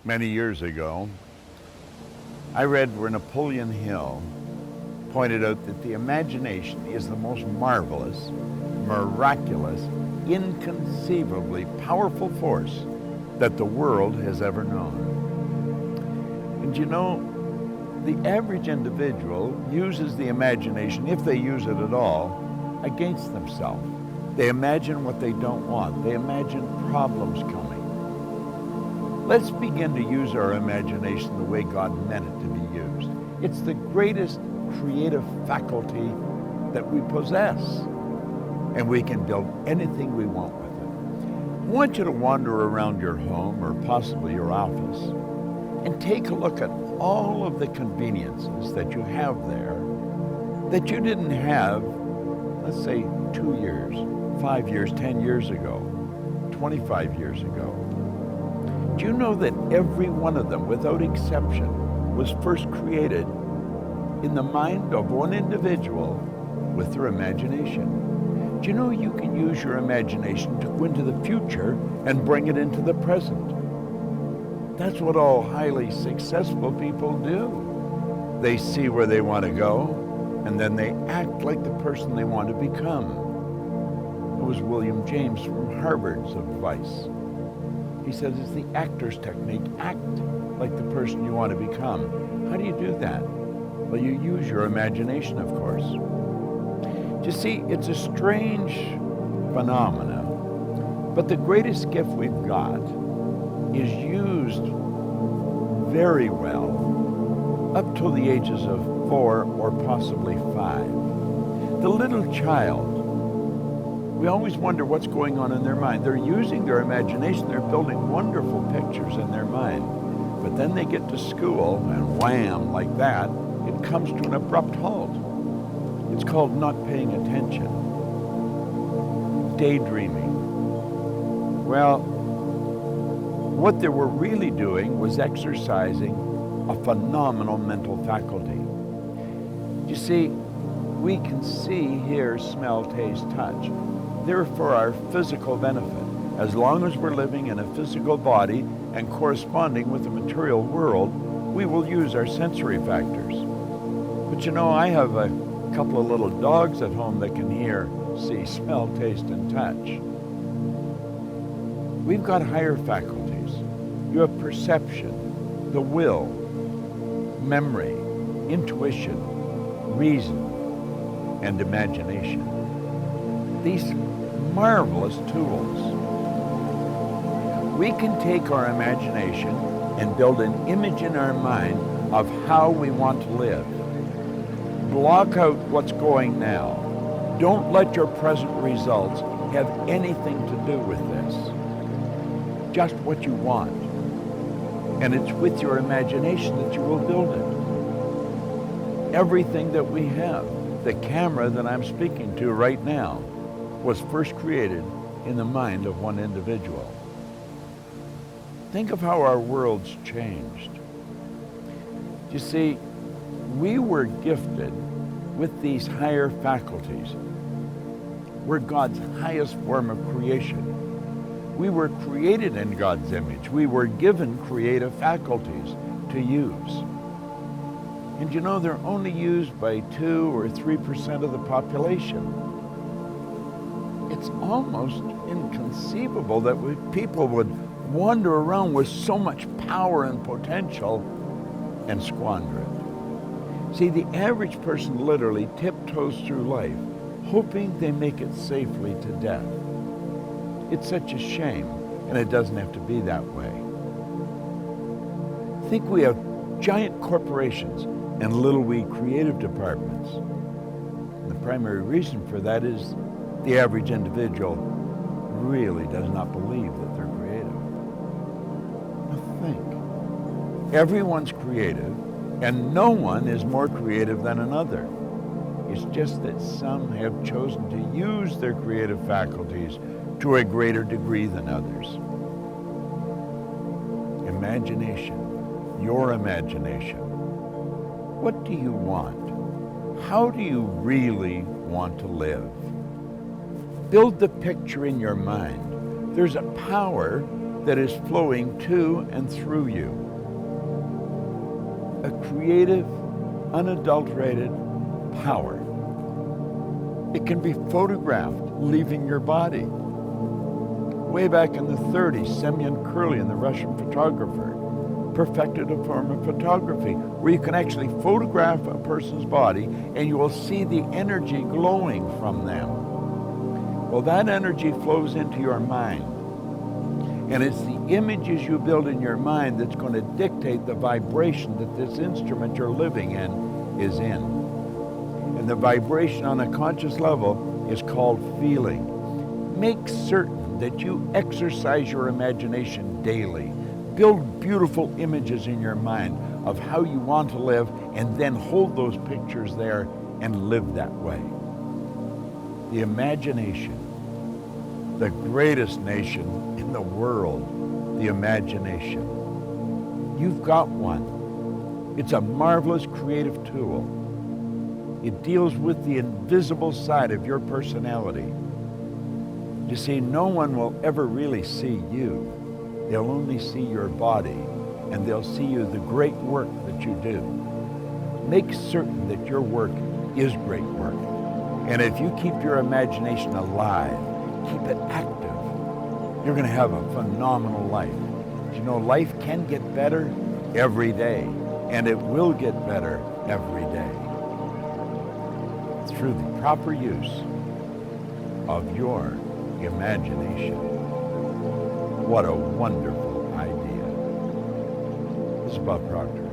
Many years ago, I read where Napoleon Hill pointed out that the imagination is the most marvelous, miraculous, inconceivably powerful force that the world has ever known. And you know, the average individual uses the imagination, if they use it at all, against themselves. They imagine what they don't want. They imagine problems coming. Let's begin to use our imagination the way God meant it to be used. It's the greatest creative faculty that we possess, and we can build anything we want with it. I want you to wander around your home or possibly your office and take a look at all of the conveniences that you have there that you didn't have, let's say, 2 years, 5 years, 10 years ago, 25 years ago. Do you know that every one of them, without exception, was first created in the mind of one individual with their imagination? Do you know you can use your imagination to go into the future and bring it into the present? That's what all highly successful people do. They see where they want to go, and then they act like the person they want to become. It was William James from Harvard's advice. He says it's the actor's technique. Act like the person you want to become. How do you do that? Well, you use your imagination, of course. You see, it's a strange phenomena, but the greatest gift we've got is used very well up till the ages of 4 or possibly 5. The little child, we always wonder what's going on in their mind. They're using their imagination. They're building wonderful pictures in their mind. But then they get to school, and wham, like that, it comes to an abrupt halt. It's called not paying attention. Daydreaming. Well, what they were really doing was exercising a phenomenal mental faculty. You see, we can see, hear, smell, taste, touch. They're for our physical benefit. As long as we're living in a physical body and corresponding with the material world, we will use our sensory factors. But you know, I have a couple of little dogs at home that can hear, see, smell, taste, and touch. We've got higher faculties. You have perception, the will, memory, intuition, reason, and imagination. These marvelous tools. We can take our imagination and build an image in our mind of how we want to live. Block out what's going now. Don't let your present results have anything to do with this. Just what you want. And it's with your imagination that you will build it. Everything that we have, the camera that I'm speaking to right now, was first created in the mind of one individual. Think of how our world's changed. You see, we were gifted with these higher faculties. We're God's highest form of creation. We were created in God's image. We were given creative faculties to use. And you know, they're only used by 2 or 3% of the population. It's almost inconceivable that people would wander around with so much power and potential and squander it. See, the average person literally tiptoes through life, hoping they make it safely to death. It's such a shame, and it doesn't have to be that way. Think we have giant corporations and little wee creative departments. And the primary reason for that is the average individual really does not believe that they're creative. Now think. Everyone's creative, and no one is more creative than another. It's just that some have chosen to use their creative faculties to a greater degree than others. Imagination, your imagination. What do you want? How do you really want to live? Build the picture in your mind. There's a power that is flowing to and through you. A creative, unadulterated power. It can be photographed leaving your body. Way back in the 30s, Semyon Kurlin, the Russian photographer, perfected a form of photography where you can actually photograph a person's body and you will see the energy glowing from them. Well, that energy flows into your mind. And it's the images you build in your mind that's going to dictate the vibration that this instrument you're living in is in. And the vibration on a conscious level is called feeling. Make certain that you exercise your imagination daily. Build beautiful images in your mind of how you want to live, and then hold those pictures there and live that way. The imagination, the greatest nation in the world, the imagination. You've got one. It's a marvelous creative tool. It deals with the invisible side of your personality. You see, no one will ever really see you. They'll only see your body, and they'll see you the great work that you do. Make certain that your work is great work. And if you keep your imagination alive, keep it active, you're going to have a phenomenal life. But you know, life can get better every day, and it will get better every day through the proper use of your imagination. What a wonderful idea. This is Bob Proctor.